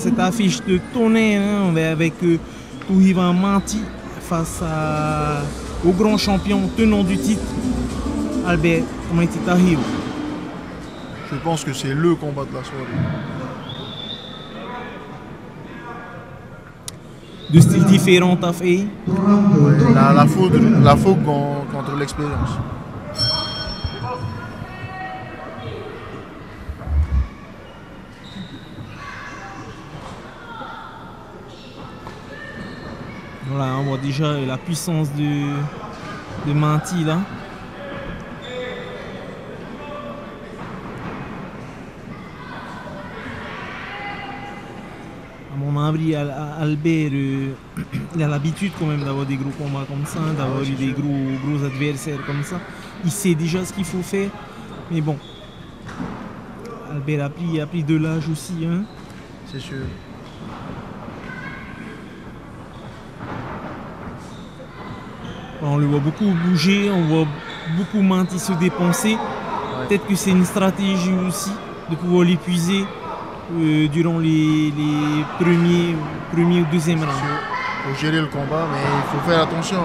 cette affiche de tonnerre hein, avec Touhivan Manti face au grand champion tenant du titre, Albert Tamantario. Je pense que c'est le combat de la soirée. De styles différents, t'as fait ouais, la fougue contre l'expérience. Voilà, on voit déjà la puissance de Manti là. À mon avis, Albert, il a l'habitude quand même d'avoir des gros combats comme ça, d'avoir eu des gros adversaires comme ça. Il sait déjà ce qu'il faut faire, mais bon, Albert a pris de l'âge aussi. Hein. C'est sûr. On le voit beaucoup bouger, on voit beaucoup Manti se dépenser. Ouais. Peut-être que c'est une stratégie aussi de pouvoir l'épuiser durant les premiers ou deuxième rounds. Il faut gérer le combat, mais il faut faire attention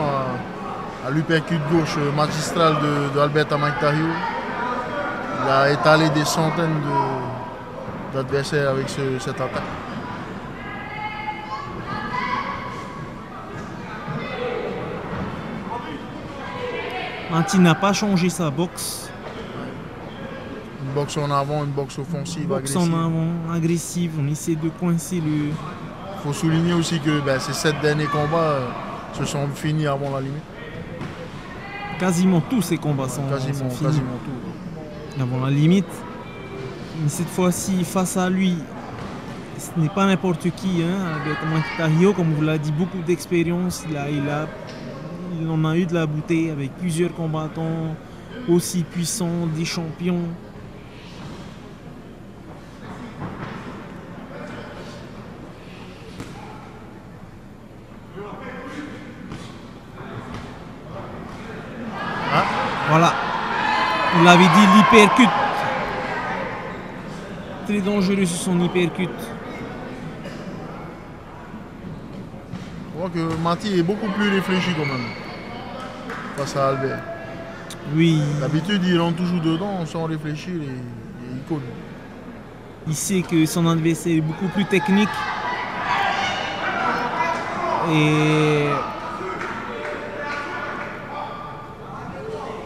à l'uppercut gauche magistral de Albert Tamantario. Il a étalé des centaines d'adversaires avec cette attaque. Manti n'a pas changé sa boxe. Une boxe en avant, une boxe offensive, boxe agressive. en avant, agressive. On essaie de coincer le... Il faut souligner aussi que ces 7 derniers combats se sont finis avant la limite. Quasiment tous ces combats sont finis. Quasiment tout. Avant la limite. Mais cette fois-ci, face à lui, ce n'est pas n'importe qui. Hein. Albert Tamantario, comme vous l'avez dit, beaucoup d'expérience. Il en a eu de la bouteille avec plusieurs combattants aussi puissants, des champions. Hein? Voilà, on l'avait dit, l'hypercut. Très dangereux sur son hypercut. Je crois que Manti est beaucoup plus réfléchi quand même face à Albert. Oui. D'habitude, il rentre toujours dedans sans réfléchir et il colle. Il sait que son adversaire est beaucoup plus technique. Et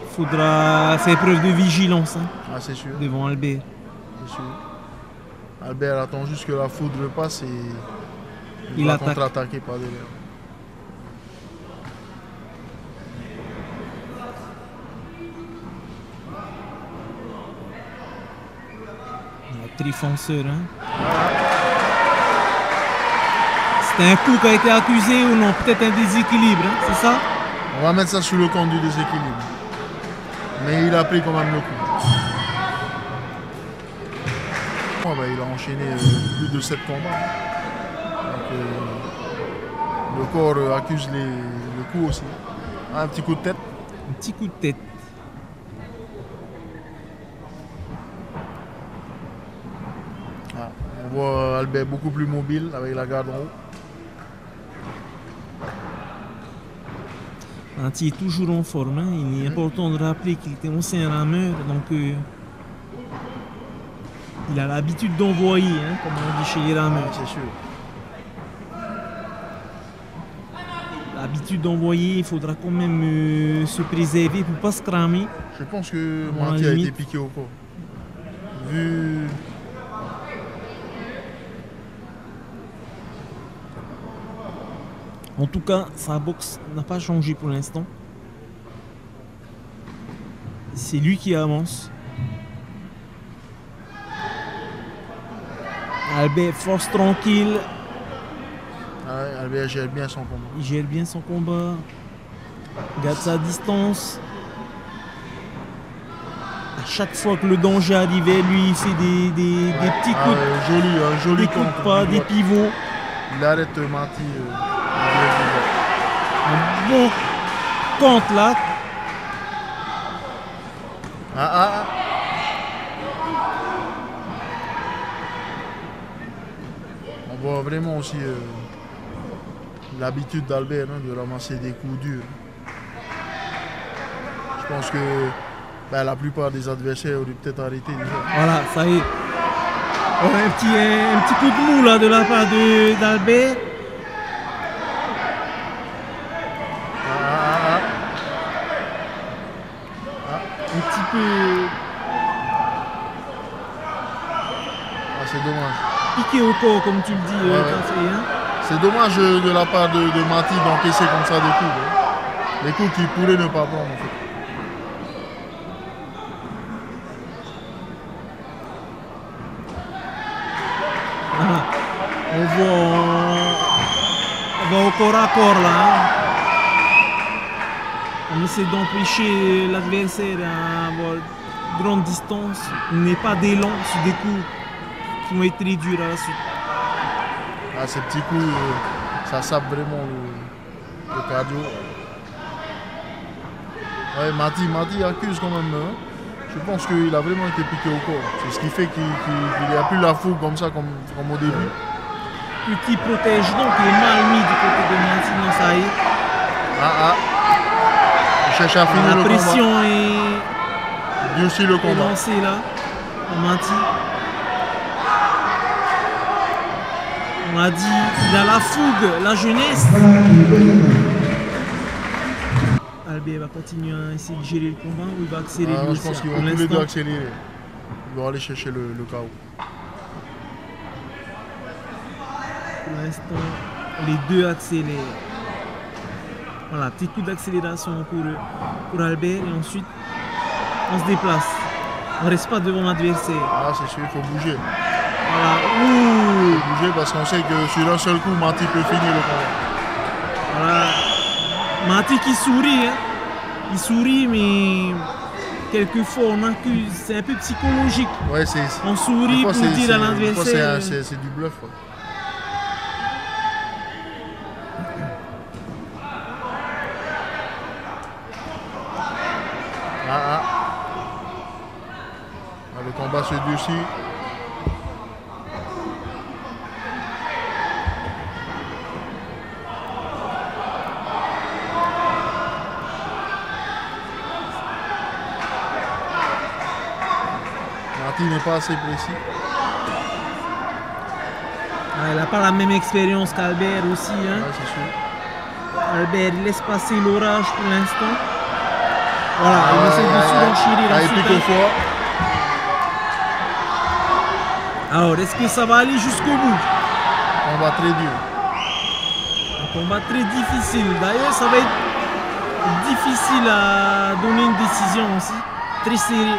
il faudra faire preuve de vigilance hein, c'est sûr. Devant Albert. C'est sûr. Albert attend juste que la foudre passe et il va attaque. contre-attaquer par derrière. Trifonceur. Hein. C'était un coup qui a été accusé ou non? Peut-être un déséquilibre, hein, c'est ça? On va mettre ça sous le compte du déséquilibre. Mais il a pris quand même le coup. Il a enchaîné plus de 7 combats. Donc, le corps accuse le coup aussi. Un petit coup de tête. Un petit coup de tête. On voit Albert beaucoup plus mobile avec la garde en haut. Manti est toujours en forme. Hein. Il est important de rappeler qu'il était ancien rameur. Donc il a l'habitude d'envoyer, hein, comme on dit chez les rameurs. C'est sûr. L'habitude d'envoyer, il faudra quand même se préserver pour ne pas se cramer. Je pense que Manti a été piqué au corps. Vu... En tout cas, sa boxe n'a pas changé pour l'instant. C'est lui qui avance. Albert force tranquille. Albert gère bien son combat. Il gère bien son combat. Garde sa distance. À chaque fois que le danger arrivait, lui il fait des petits coups. Joli des coups de pas, des pivots. Il arrête Manti. Un bon compte là. voit vraiment aussi l'habitude d'Albert de ramasser des coups durs. Je pense que la plupart des adversaires auraient peut-être arrêté déjà. Voilà, ça y est. Un petit coup de mou là de la part d'Albert. Un petit peu. C'est dommage. Piqué au corps, comme tu le dis, Café. Hein. C'est dommage de la part de Mati d'encaisser comme ça des coups. Hein. Des coups qu'il pourrait ne pas prendre en fait. Voilà. On va au corps à corps là. Hein. On essaie d'empêcher l'adversaire à avoir une grande distance. Il n'est pas d'élan sur des coups qui vont être très durs à la suite. Ces petits coups, ça sape vraiment le cardio. Ouais, Mati accuse quand même. Hein. Je pense qu'il a vraiment été piqué au corps. C'est ce qui fait qu'il n'y a plus la fougue comme ça, comme au début. Petit protège donc, il est mal mis du côté de Mati, non ça y est. Il cherche à finir le combat. La pression est durcit le combat. Lancée là, pour Mati. On a dit, il a la fougue, la jeunesse. Albert va continuer à essayer de gérer le combat ou il va accélérer Je pense qu'ils vont tous les deux accélérer. Ils vont aller chercher le KO. Pour l'instant, les deux accélèrent. Voilà, petit coup d'accélération pour Albert et ensuite on se déplace. On ne reste pas devant l'adversaire. C'est sûr, il faut bouger. Voilà. Il faut bouger parce qu'on sait que sur un seul coup, Mati peut finir le combat. Voilà. Mati qui sourit, hein. Il sourit, mais quelquefois on accuse, c'est un peu psychologique. Ouais, on sourit pour dire à l'adversaire. C'est du bluff. Ouais. Le combat se durcit. Mati n'est pas assez précis. Il n'a pas la même expérience qu'Albert aussi. Hein. C'est sûr. Albert il laisse passer l'orage pour l'instant. Voilà, il essaie de surenchérir ensuite. Alors, est-ce que ça va aller jusqu'au bout? Combat très dur. Un combat très difficile. D'ailleurs, ça va être difficile à donner une décision aussi. Très serré.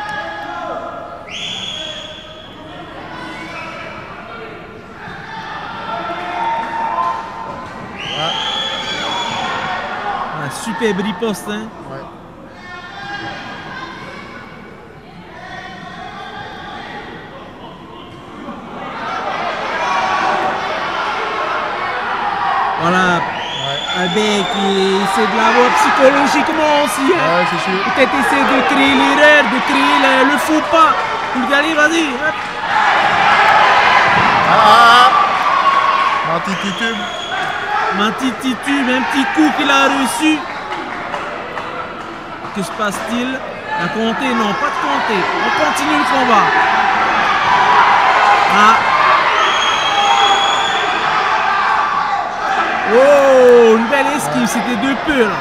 Super riposte, hein. Ouais. Voilà. Albert qui essaie de l'avoir psychologiquement aussi. Hein. Ouais, c'est sûr. Peut-être essayer de créer l'erreur, de créer le faux pas. Il dit allez, vas-y. Mati titube. Mati titube, un petit coup qu'il a reçu. Que se passe-t-il? Un compter? Non, pas de compter. On continue le combat. Oh, une belle esquive, c'était de peu là.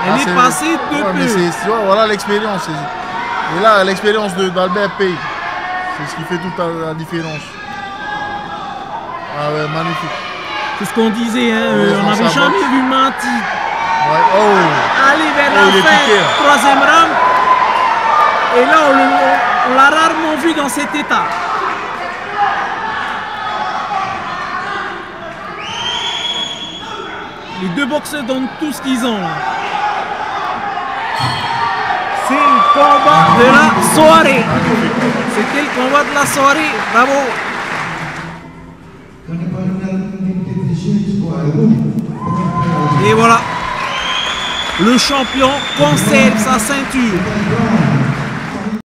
Elle est passée de peu. Voilà l'expérience. Et là, l'expérience d'Albert paye. C'est ce qui fait toute la différence. Ah ouais, magnifique. C'est ce qu'on disait, hein. On n'avait jamais vu Mati. Ouais. Aller vers la fin, troisième round. Et là, on l'a rarement vu dans cet état. Les deux boxeurs donnent tout ce qu'ils ont. C'est le combat de la soirée. C'était le combat de la soirée. Bravo. Et voilà. Le champion conserve sa ceinture.